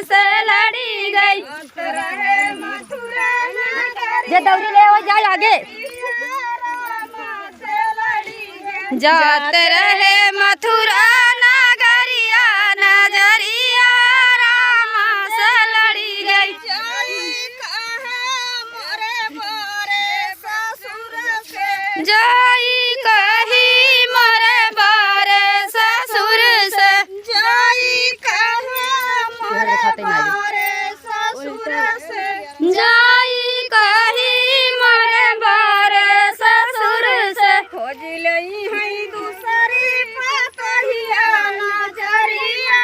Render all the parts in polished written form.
से लड़ी गई। जे दौड़ी ले हो जाए आगे। जाते रहे मथुरा नगरिया नजरिया रामा से लड़ी गई। जाई कही मरे बारे ससुर से। जाई कही मरे बारे ससुर से। जाई कही मरे बारे ससुर से। खोज लई है दूसरी पतहिया नजरिया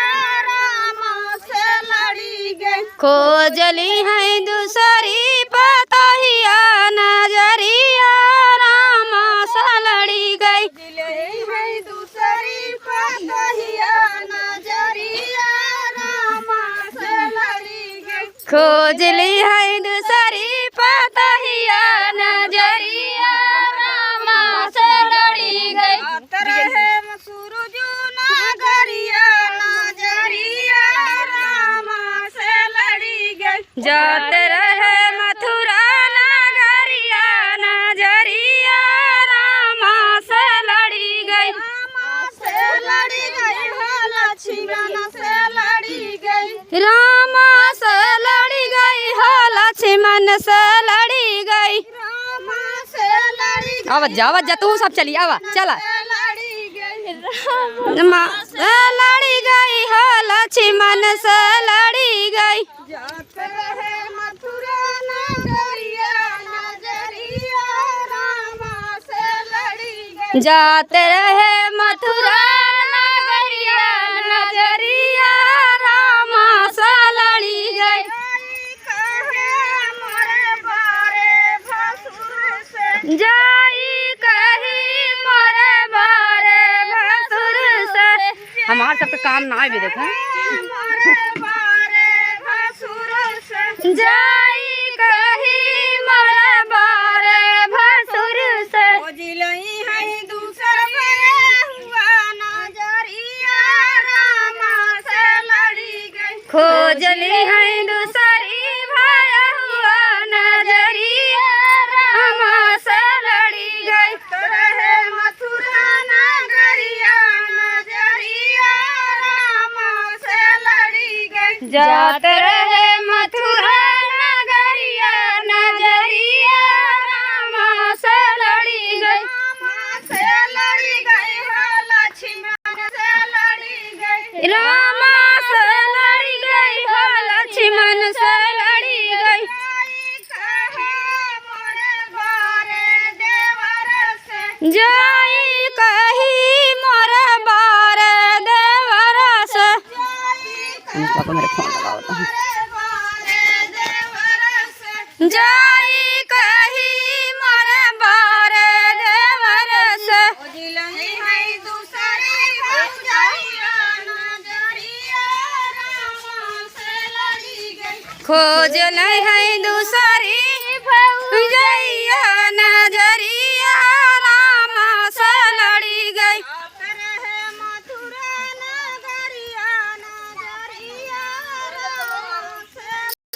रामा से लड़ी गई। खोज ली है दूसरी पतहिया नजरिया रामा से लड़ी गई। दूसरी पतहिया नजरिया रामा से लड़ी गई। खोज ली है दूसरी पतहिया नजरिया रामा से लड़ी गई। रहे सूरज नगरिया नजरिया रामा से लड़ी गई। जाते रहे मथुरा नगरिया नजरिया रामा से लड़ी गई। रामा से लड़ी गई हो लक्ष्मण से लड़ी गई। रामा से लड़ी गई हो लक्ष्मण से लड़ी गई। रामा से लड़ी गई। आवाज जा तू सब चली आवा चला। रामा से लड़ी गई हो लक्ष्मण से लड़ी गई। जाते रहे मथुरा नगरिया नजरिया रामा से लड़ी गई। जाते रहे मथुरा नगरिया नजरिया रामा से लड़ी गई। जाई कही मोरे बारे भसुर से। हमार सबके काम ना भी देखो। जाई कही मोरे बारे भसुर से। खोज लई है दूसर हुआ नजरिया रामा से लड़ी गई। खोज ली है दूसरी भाया हुआ नजरिया रामा से लड़ी गई। रहे मथुरा नगरिया नजरिया रामा से लड़ी गई। जाते रहे मथुरा नगरिया नजरिया रामा से लड़ी गई। रामा से लड़ी गई हो लक्ष्मण से लड़ी गई। रामा से लड़ी गई हो लक्ष्मण से लड़ी गई। जाई कही मोरे बारे देवर से। मेरे फोन लगाओ। जाई कही मोरे बारे देवर से। खोज नहीं है दूसरी भौजैया नजरिया